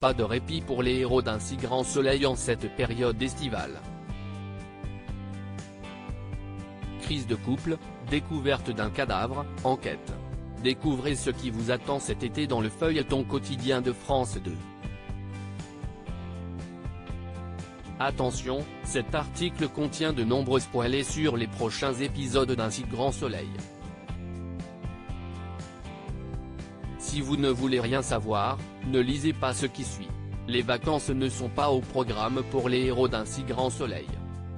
Pas de répit pour les héros d'un si grand soleil en cette période estivale. Crise de couple, découverte d'un cadavre, enquête. Découvrez ce qui vous attend cet été dans le feuilleton quotidien de France 2. Attention, cet article contient de nombreux spoilers sur les prochains épisodes d'un si grand soleil. Si vous ne voulez rien savoir, ne lisez pas ce qui suit. Les vacances ne sont pas au programme pour les héros d'un si grand soleil.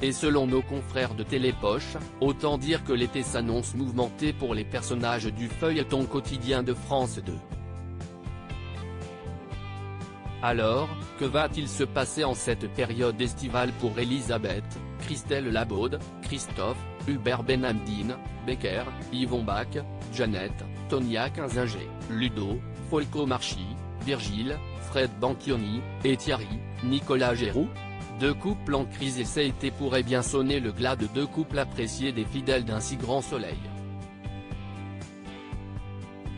Et selon nos confrères de Télépoche, autant dire que l'été s'annonce mouvementé pour les personnages du feuilleton quotidien de France 2. Alors, que va-t-il se passer en cette période estivale pour Elisabeth, Christelle Labaude, Christophe, Hubert Benhamdine, Becker, Yvon Bach, Jeannette, Tonia Kinzinger, Ludo, Folco Marchi, Virgile, Fred Banchioni, et Thierry, Nicolas Géroux? Deux couples en crise et cet été pourrait bien sonner le glas de deux couples appréciés des fidèles d'un si grand soleil.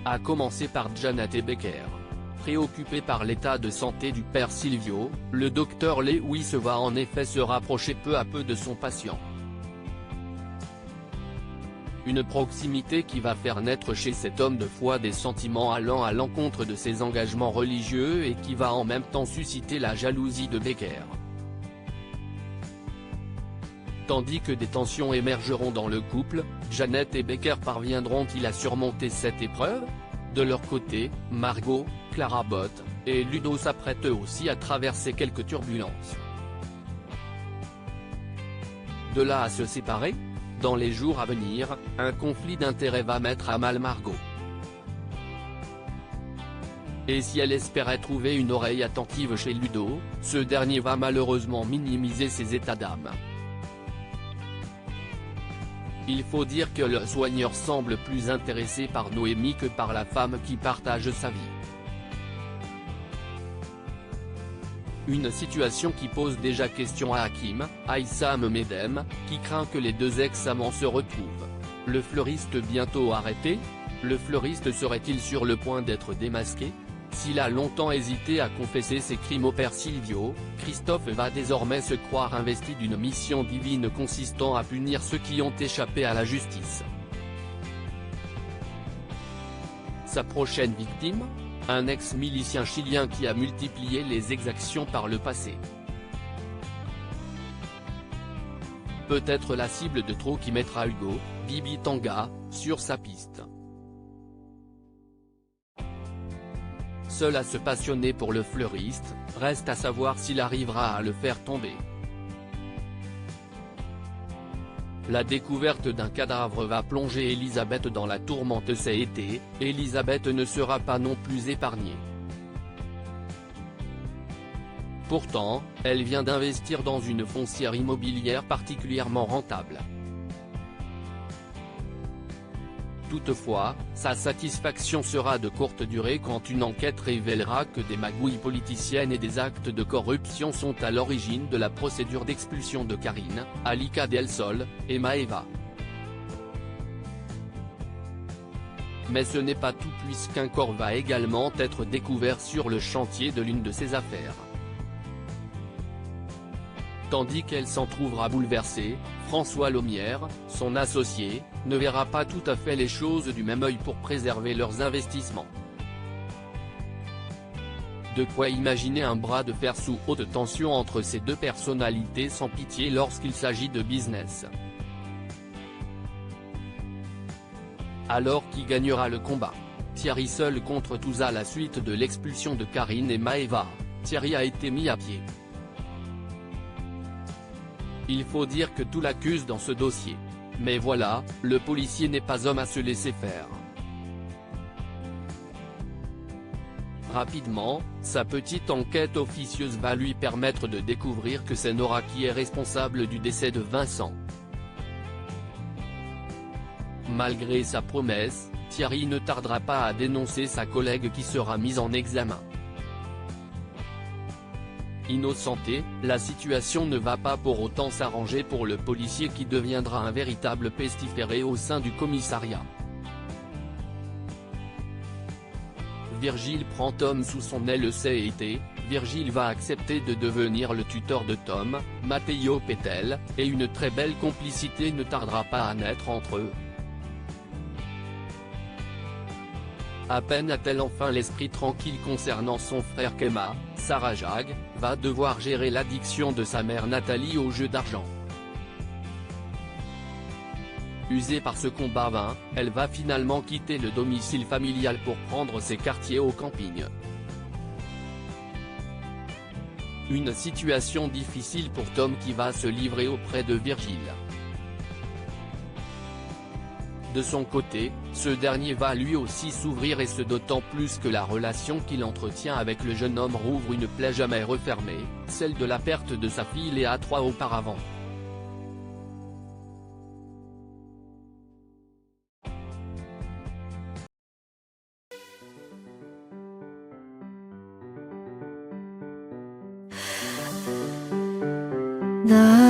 À commencer par Jeannette et Becker. Préoccupé par l'état de santé du père Silvio, le docteur Lewis va en effet se rapprocher peu à peu de son patient. Une proximité qui va faire naître chez cet homme de foi des sentiments allant à l'encontre de ses engagements religieux et qui va en même temps susciter la jalousie de Becker. Tandis que des tensions émergeront dans le couple, Jeannette et Becker parviendront-ils à surmonter cette épreuve? De leur côté, Margot, Clara Botte, et Ludo s'apprêtent eux aussi à traverser quelques turbulences. De là à se séparer? Dans les jours à venir, un conflit d'intérêts va mettre à mal Margot. Et si elle espérait trouver une oreille attentive chez Ludo, ce dernier va malheureusement minimiser ses états d'âme. Il faut dire que le soigneur semble plus intéressé par Noémie que par la femme qui partage sa vie. Une situation qui pose déjà question à Hakim, Aïssam Medem, qui craint que les deux ex-amants se retrouvent. Le fleuriste bientôt arrêté? Le fleuriste serait-il sur le point d'être démasqué? S'il a longtemps hésité à confesser ses crimes au père Silvio, Christophe va désormais se croire investi d'une mission divine consistant à punir ceux qui ont échappé à la justice. Sa prochaine victime? Un ex-milicien chilien qui a multiplié les exactions par le passé. Peut-être la cible de trop qui mettra Hugo, Bibi Tanga, sur sa piste. Seul à se passionner pour le fleuriste, reste à savoir s'il arrivera à le faire tomber. La découverte d'un cadavre va plonger Elisabeth dans la tourmente cet été, Elisabeth ne sera pas non plus épargnée. Pourtant, elle vient d'investir dans une foncière immobilière particulièrement rentable. Toutefois, sa satisfaction sera de courte durée quand une enquête révélera que des magouilles politiciennes et des actes de corruption sont à l'origine de la procédure d'expulsion de Karine, Alika Del Sol, et Maeva. Mais ce n'est pas tout puisqu'un corps va également être découvert sur le chantier de l'une de ses affaires. Tandis qu'elle s'en trouvera bouleversée, François Lomière, son associé, ne verra pas tout à fait les choses du même œil pour préserver leurs investissements. De quoi imaginer un bras de fer sous haute tension entre ces deux personnalités sans pitié lorsqu'il s'agit de business. Alors qui gagnera le combat? Thierry seul contre tous à la suite de l'expulsion de Karine et Maeva, Thierry a été mis à pied. Il faut dire que tout l'accuse dans ce dossier. Mais voilà, le policier n'est pas homme à se laisser faire. Rapidement, sa petite enquête officieuse va lui permettre de découvrir que c'est Nora qui est responsable du décès de Vincent. Malgré sa promesse, Thierry ne tardera pas à dénoncer sa collègue qui sera mise en examen. Innocenté, la situation ne va pas pour autant s'arranger pour le policier qui deviendra un véritable pestiféré au sein du commissariat. Virgile prend Tom sous son aile cet été, Virgile va accepter de devenir le tuteur de Tom, Matteo Petel, et une très belle complicité ne tardera pas à naître entre eux. À peine a-t-elle enfin l'esprit tranquille concernant son frère qu'Emma, Sarah Jag, va devoir gérer l'addiction de sa mère Nathalie aux jeux d'argent. Usée par ce combat vain, elle va finalement quitter le domicile familial pour prendre ses quartiers au camping. Une situation difficile pour Tom qui va se livrer auprès de Virgile. De son côté, ce dernier va lui aussi s'ouvrir et ce d'autant plus que la relation qu'il entretient avec le jeune homme rouvre une plaie jamais refermée, celle de la perte de sa fille Léa 3 auparavant. 나